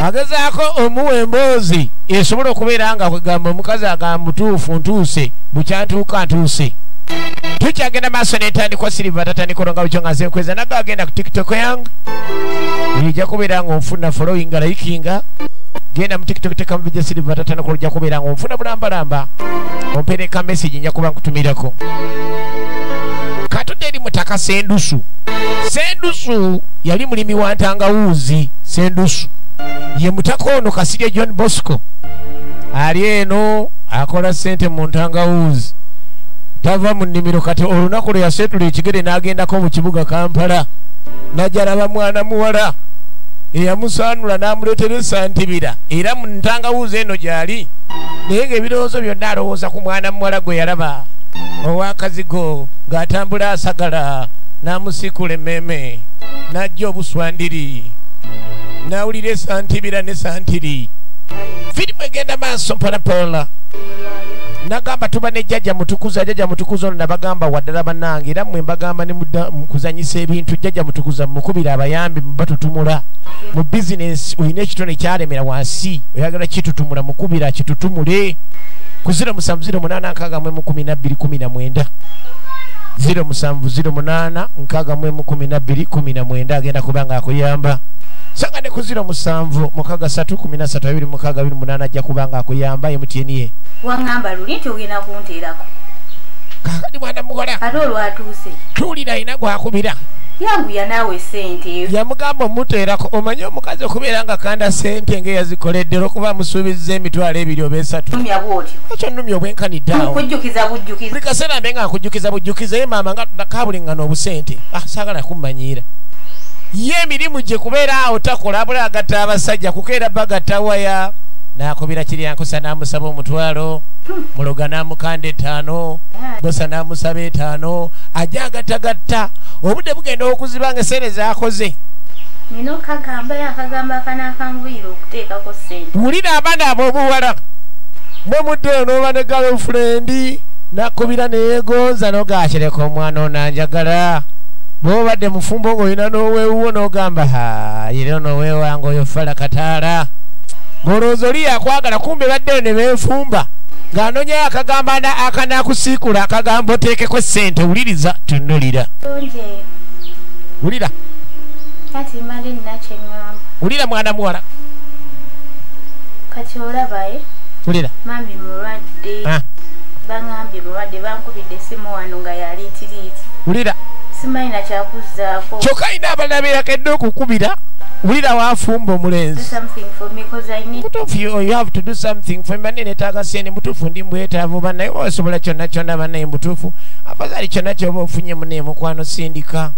agezaako omuwa emboozi esobola okubeera nga kwegamba omukazi agamba mutuufu ntuuse bukyantuuka ntuuse. Tukyagenda maaso n'entandikwa Silver tatandika olonga bukyo nga nze nkweza naga agenda ku TikTok yange ejja kubeera nga onfuna following likinga. Genda mu TikTok teka mu video Silver tatandika ojja kubeera nga onfuna bulambalamba ompereka message nja kuba nkutumirako. Katudde eri mutaka Sendusu. Sendusu yali mulimi wa ntangawuuzi. Sendusu ye mutaka ono Kasirye John Bosco ali eno akola sente mu ntangawuuzi. Tava mu nnimiro kati olunaku lwe yasetula ekigere n'agendako mu kibuga Kampala n'ajalaba mwana muwala eyamusaanula n'amuleetera esantibira era mu ntangawuuzi eno gy'ali naye ng'ebirowoozo byonna alowooza ku mwana muwala gwe yalaba ow'akazigo ng'atambula asagala n'amusikula emmeeme n'ajja obuswandiri n'awulira esantibira ne santiri. Firimu egenda maaso mpolapola. Nagamba tuba ne jjajja mutukuza. Jjajja mutukuza ono nabagamba waddala bannange era mmwe mbagamba ne mudda mukuzanyisa ebintu. Jjajja mutukuza mukubira abayambi mubatutumula mu bizinesi. Oyina ekitone kyalemera wansi oyagala kitutumula mukubira kitutumule ku 0708 07008 agenda kubanga akuyamba. Sanga ne ku 0763132228 ajja kubanga akuyamba MTN ye. Wangamba luli nti ogenda kunteerako. Kakati mwana mukola. Kati olwatuuse. Tuulira ina gwakubira. Yanguya naawe ssente. Yamugamba omuteerako omanye omukazi okubeera nga kanda ssente ng'eyazikoledde olw'okuba amusuubizza emitwalo 2 oba 3. Nnumya bw'otyo. Ekyo nnumya obwenkanidde. Kujjukiza bujjukiza. Buli kaseera mbe nga akujjukiza bujjukiza ye maama nga kaabulengano obusente. Saagala kummanyiira. Ye emirimu gye kubeera awo takola abula agatta abasajja kukeera bagatta waya n'akubira Kiryankusa n'amusaba omutwalo Muloga n'amukanda 5 Bosa n'amusaba 5 ajja agattagatta obudde bugenda okuziba nga essente z'akoze. Nino akagamba akanaakanguira okuteekako ssente. Wulira abaana ab'obuwala mwe mudde n'oba ne girlfriend n'akubira neyeegonza n'ogaakireka omwana onanjagala. Bw'obadde mufumbo ng'olina n'oweewuwo n'ogamba yero n'oweewanga oyo fala kataala ng'olowooza oli yakwagala kumbe baddeyo ne beefumba ng'anonyayo akagamba akanaakusiikula akagamba oteekeko ssente. Wuliriza tunnulira. Wulira. Kati mbadde nina kye ŋŋamba. Wulira mwana muwala. Kati olaba wulira. Mami mulwadde. Bangambye mulwadde bankubidde essimu wano nga yali tiriiti. Wulira. Simayina kyakuzzaako. Kyokka ayina abalala beerakedde okukubira. Wulira waafumba omulenzi. Do something for me because I need. Mutuufu you have to do something for me. Banne neetaaga ssente mutuufu ndi mbwetaavu bannaye osobola kyonna kyonna bannaye mutuufu. Abazaali kyonna ky'oba ofunye munne mukwano sindika.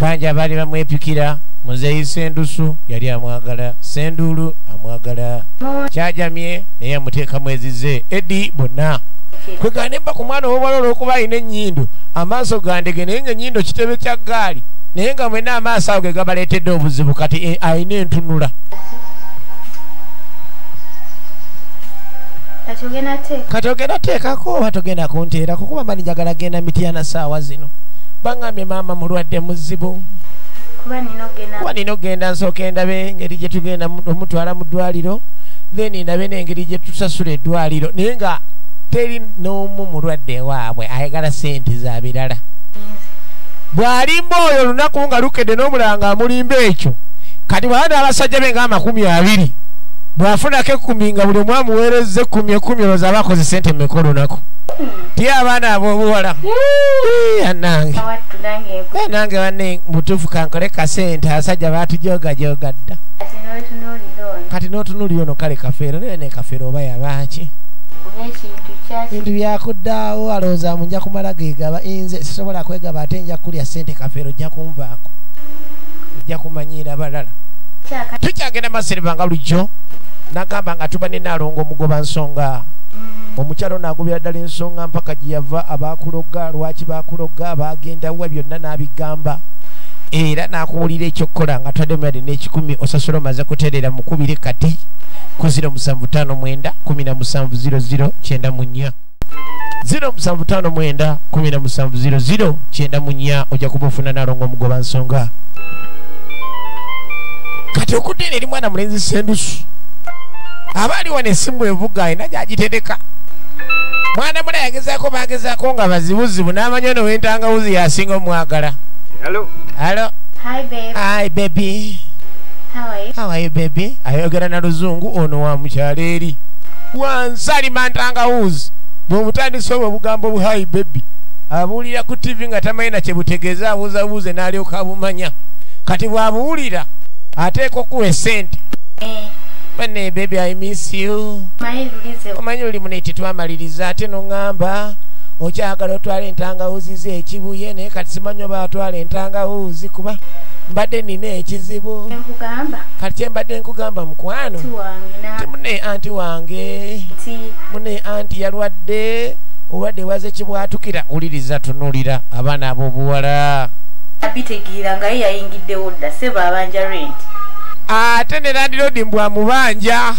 Bangi abaali bamwepikira. Muzeeyi Sendusu yali amwagala. Senduulu amwagala. Kyajamye naye amuteekamu ezize. Eddi bonna. Kwegane mba ku mwana ow'obuwala olw'okuba alina ennyindo amaaso gandege naye ng'ennyindo kitebe kya ggaali naye nga mwenna amaaso ago ge gabaleetedde obuzibu kati alina entunula. Kati ogenda teekako oba togenda kunteerako kuba mani njagala genda Mityana saawa zino. Bangambye maama mulwadde muzibu. Kuba nina ogenda nsooka endabe engeri gye tugenda omutwala mu ddwaliro then ndabe n'engeri gye tusasula eddwaliro naye nga teri n'omu mulwadde waabwe ayagala ssente za birala. Bw'alimba oyo olunaku nga lukedde n'omulanga amulimba ekyo kati bw'aba abasajja be nga 20 bw'afunako 10 nga buli omu amuweerezza 10 olowooza aba akoze ssente mmeka olunaku. Ti abaana ab'obuwala nange banne mutuufu kankole kasente abasajja baatujoogajoga dda kati n'otunuulira ono kale kafeero naye ne kafeero oba yabaaki bintu byakuddaawo alowooza munja kumala gegaba nze sisobola kwegaba ate nja kulya ssente kafeero ojja kunvaako ojja kumanyiira balala. Tukyagenda Masereba nga bulijjo nagamba nga tuba ne Naalongo omugoba nsonga. Omukyalo n'agobera ddala ensonga mpaka gye yava abaakuloga lwaki baakuloga abagenda wa byonna n'abigamba era n'akuwulira ekyokukola nga twadde n'ekikumi osasula omaze kuteerera mukubire kati ku 0759170094 0759170094 ojja kuba ofuna Naalongo omugoba nsonga. kati okuddeera eri mwana mulenzi Sendusu abaali wana essimu evuga ayina gyagitereka mwana mula yagezaako bagezaako nga bazibuzibu n'amanyi ono w'entangawuzi yasinga omwagala. Hello. Hi babe. Hi baby. How are you baby? Ayogera na luzungu ono wa mukyalo eri wansali mantangawuzi bw'omutandisa obwo obugambo bu hi baby abuulira ku TV nga tamanyi na kye butegeeza abuuzabuuze n'alyoka abumanya kati bw'abuwulira ateeka okuwa essente. Bane baby I miss you. Omanyi luli muneti twamaliriza ate n'oŋŋamba okyagala otwala entangawuzi ze ekibuye naye kati simanyi oba atwala entangawuzi kuba mbadde nina ekizibu. Kati kyembadde nkugamba mukwano mune anti wange mune anti yalwadde obadde waze kibwatukira wuliriza tunulira abaana ab'obuwala abitegeera nga ye yayingiddewo dda seba abanja rent ate ne landiroodi mbwamubanja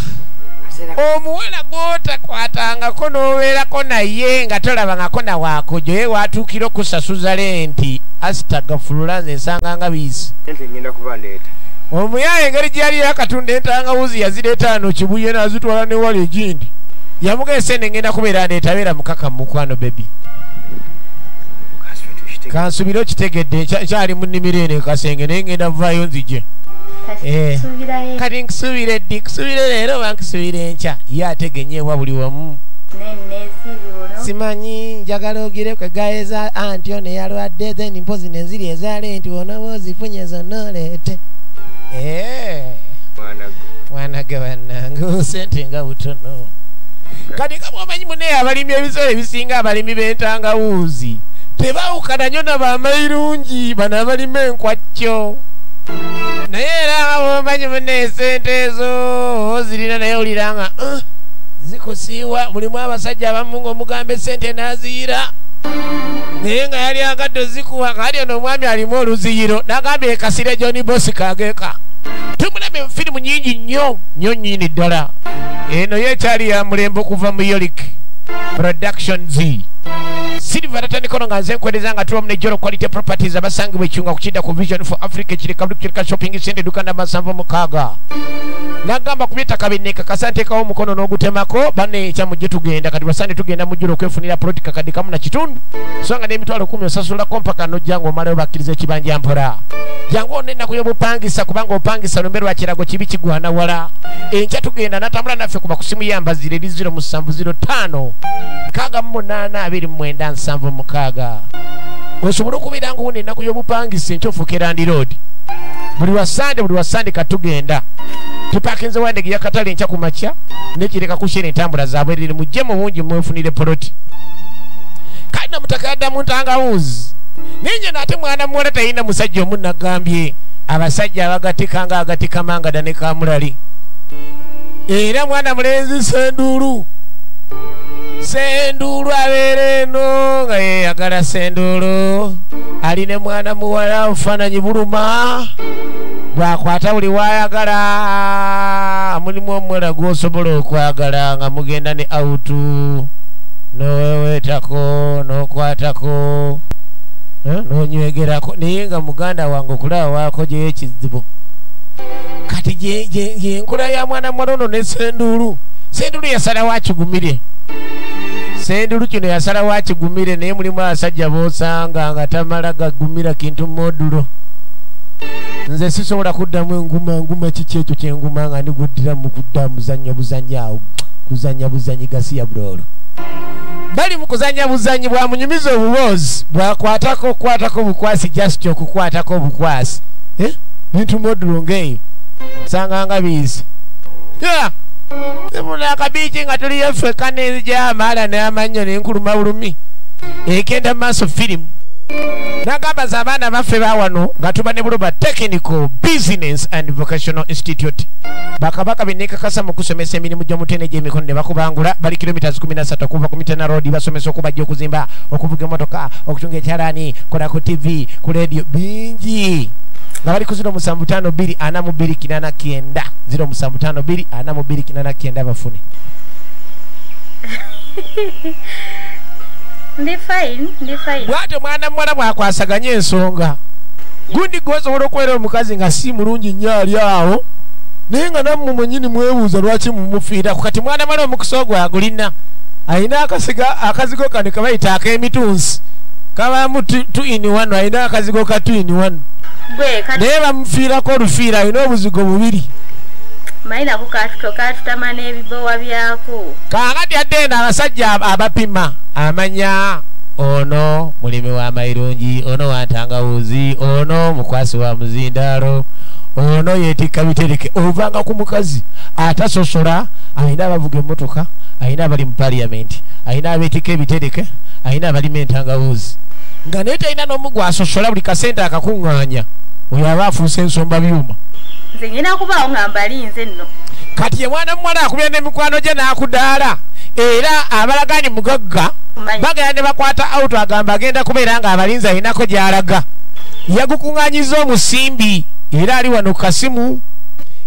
omuwala gw'otakwatangako n'obeerako naye nga tolabangako nawaakojo ye watuukira okusasuza lenti asitagafulula nze ensanga nga biisi omuyaye engeri gye yali yakatunda entangawuzi yazireeta ano kibuye n'azitwala newali egindi yamugese ne ngenda kubeera ndeetabeera mukaka mukwano bebi kansubire okitegedde kyali mu nnimiro eno ekasenge naye ngenda vaayo nzije kati nkusuubire ddi nkusuubire leero oba nkusuubire enkya ye ategenyeebwa buli wamu simanyi njagala ogire kwegayeza anti ono yalwadde then mpozi nenziri ezaale nti onoba ozifunye zonna oleete mwanage bannange sente nga butono kati nga bwomanyi munaye abalimi ebiseera ebisinga abalimi b'entangawuuzi tebaawukana nnyo nabamairungi bano abalima enkwacyo naye era bwomanyi munaye sente ezo ozirina naye oliranga zikusiiwa mulimu abasajja abamu ng'omugamba esente n'aziyira naye nga yali agadde zikuwa kali ono omwami alimu oluziyiro n'agambye ekasire John Bosco ageeka tumulaba enfirimu nyingi nnyo nnyini ddala eno ye ekyali ya mulembe okuva mu Yorick Productions Silver tatandikono nga nze nkwereza nga tuwamu ne Joro Quality Properties abasangibwa ekiunga kukinda ku Vision for Africa kirika shopping center dukanda masanvu mukaaga nagamba kubyetaka bineka kasantekawo omukono n'ogutemako bane ekyamujje tugenda kati basande tugenda mu Joro okwefunira ploti kakadi kamu na kitundu so nga n'emitwalo 10 osasula kompaka n'ojjangu omalayo bakkiriza ekibanja mpola jangu onennaku y'obupangisa kubanga opangisa lumbe lwa kirago kibi kigwana wala enkya tugenda natambula naffe kuba ku simu yambazire eri 0705 68297 osobola okubeera nguwona ennaku y'obupangisa enkyofuuka Land Road buli wasande katugenda tupakinze wandege yakatale enkya ku makya nekireka kushera entambula zaabwe eriri mujje mu bungi mwefunire poloti kali na mutaka yaddamu ntangawuzi ninye nate mwana muwala tayina musajja omu nagambye abasajja abagatika nga agatika mangada ne kamulali era mwana mulenzi Senduulu abeera eno nga yeyagala Senduulu aline mwana muwala obufaananyi buluma bwakwata buli wayagala mulimu omuwala gw'osobola okwagala nga mugenda ne autu noweweetako n'okwatako n'onywegerako naye nga muganda wange okulaba waako gyeyo ekizibu kati gyenkula ya mwana muwala ono ne Senduulu yasala wakigumire Senduulu kino yasala wakigumire naye mulimu abasajja boosanga nga tamala gagumira kintu modulo nze sisobola kuddamu enguma kiki ekyo kyenguma nga niguddira mu kudda muzannya buzanyi awo kuzanya buzanyi gasiya bulolo bali mu kuzanya buzanyi bwa munyumiza obuwoozi bwakwatako bukwasi just okukwatako obukwasi bintu modulo ng'eyo nsanga nga biisi Simula akabiiki nga tuli yaffe kanezija amaala n'amannyo n'enkuluma bulumi ekenda mu maaso firimu nagamba za abaana baffe bawano nga tuba ne Buloba Technical Business and Vocational Institute bakabaka benekakasa mu kusomesa emirimu gy'omutene gy'emikono ne bakubangula bali kilometers 13 okuva ku Mitena Road basomesa okubajja okuzimba okuvuga emotoka okutunga ekyalaani kola ku TV ku radio bingi nga bali ku 07524289 07524289 bafune ndi fine bwatyo mwana muwala bwakwasaganya ensonga gundi gwosobola okubeera omukazi nga si mulungi nnyo ali awo naye nga nammwe mwennyini mwebuuza lwaki mumufiirako kati mwana mala omukisa ogwo agulina alina akazigo kano kabayita ak'emitunsi kabaamu 2-in-1 alina akazigo ka 2-in-1 naye bamufiirako olufiira alina obuzigo bubiri mayina katutama n'ebibowa byako kaakati adde eno abasajja abapima amanya ono mulimi wa mayirungi ono wantangawuzi ono mukwasi wa muzindaalo ono yeetikka bitereke ovanga ku mukazi atasosola alina abavuga emmotoka alina abali mu paliyamenti alina abeetikka ebitereke alina abalima entangawuzi nga naye talina n'omu gwasosola buli kasente akakuŋŋaanya oyo aba afuuse ensomba byuma nze ngenda kubaawo nga mbalinze nno kati ye mwana muwala akubya n'emikwano gye n'akudaala era abalagani mugagga bagenda ne bakwata auto agamba agenda kubeera nga abalinzi alinako gy'alaga yagukuŋŋaanyiza omusimbi era ali wano ku kasimu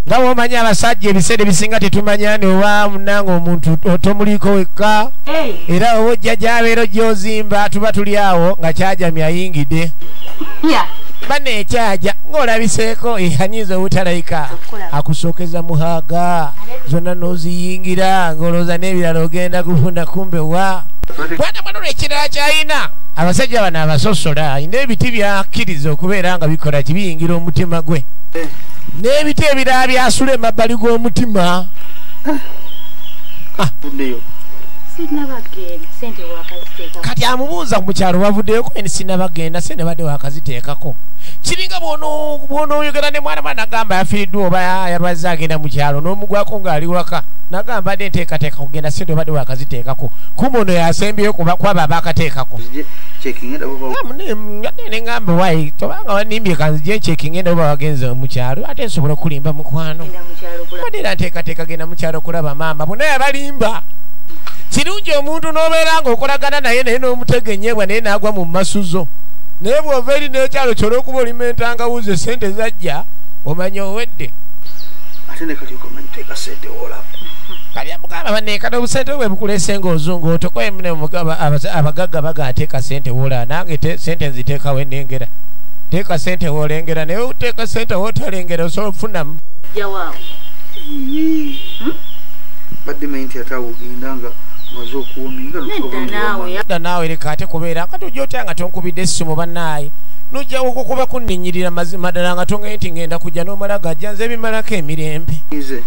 nga bw'omanyi abasajja ebiseera ebisinga tetumanya ni oba munanga omuntu tomuliiko wekka era oba ojja gy'abeera gy'ozimba tuba tuli awo nga kyajamya ayingidde baneekyaja ng'olabiseeko anyiza obutalayika akusookeza muhaaga zonna n'oziyingira ng'olowooza n'ebirala ogenda kufunda kumbewa bwana mwana olw'ekirala kyayina abasajja bano abasosola alina ebiti byakkiriza okubeera nga bikola kibiyingira omutima gwe n'ebiti ebirala byasula emabbali g'omutima kati amubuuza ku mukyalo bavuddeyoko eni sinabagenda sente badde wakaziteekako kiringa bw'onooyogera ne mwana mwana nagamba yafiiriddwa oba yalwaze agenda mu kyalo n'omugwako ng'ali waka nagamba dde nteekateeka kugenda sente obadde wakaziteekako kumbe ono yasembyeyo kwaba abakateekako neŋŋamba wayi tobanga wanimbye kanzije nkyeki ngenda oba wagenze mu kyalo ate nsobola okulimba mukwano badde era nteekateeka genda mu kyalo okulaba maama bonna yabalimba kirungi omuntu n'obeera ng'okolagana naye naye n'omutegenyebwa naye n'agwa mu masuzo naye bw'ova eri n'ekyalo kyolw'okuba olima entangawuzi sente zajja omanya owedde ate ne kati omanyi teeka sente woolamu kali amugamba baneekata obusente bwe bukulese ng'ozungu otokoyemune abagagga bagateeka sente woolaba nange sente nziteekawo endengera teeka sente woolengera naye oteeka sente wootalengera osobola okufunamu jawaawo badde manyi nti ate awo ogenda nga maze okuwominga nedda naawe leka ate kubeera kati ojja otya nga tonkubidde essimu bannaaye nojja okukuba kunninyirira mazima ddala nga tongaye nti ngenda kujja n'omala gajja nze bimalako emirembe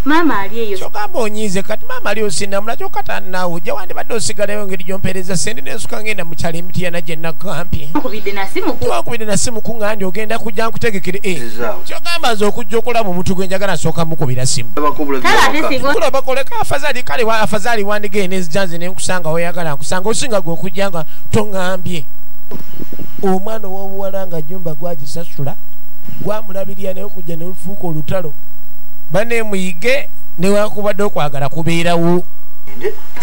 maama ali eyo kyogamba onyiize kati maama ali osindamula kyokata naawe ojja wandibadde osigalayo engeri gyompeereza sente nensuka ngenda mu kyalo emitiyana gye nagambye wakubidde na simu kuŋŋandi ogenda kujja nkutegekere kyogamba nze okujja okulaba omuntu gwe njagala nsooka mukubira simu kulabakoleka afazaali kale afazaali wandigee nezijanze nenkusanga oyagala nkusanga osinga gwe okujja nga toŋŋambye omwana ow'obuwala nga nyumba gwagisasula gwamulabirira naye okujja nelufuuka olutalo banemuyige newakubadde okwagala kubeerawo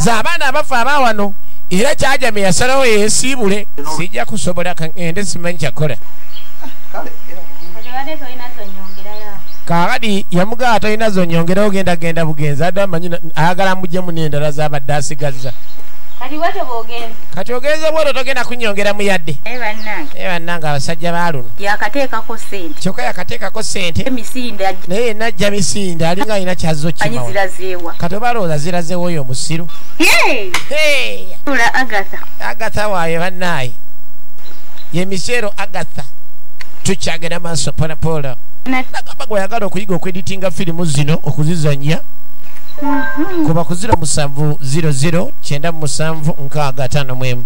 z'abaana abafa abawano era kyajame yasalawo yeesiibule sijja kusobola ende simanyi kyakola kaakati yamugaba talina zonyongerawo genda bugenzi adde amanyi ayagala mujjemu n'endala z'abadde asigazza kati ogenze bwolo togenda kunyongera muyadde bannange abasajja baluno yakateekako sente kyokka yakateekako sente naye yenna ajja misinde alinga alina kyazo kimawa kati oba lowooza zirazewo oyo omusiru agatha waayo bannaaye ye misero agatha tukyagenda maaso polapola nagamba gweyagala okuyiga okweditinga firimu zino okuzizanya kuba ku 0700 975 655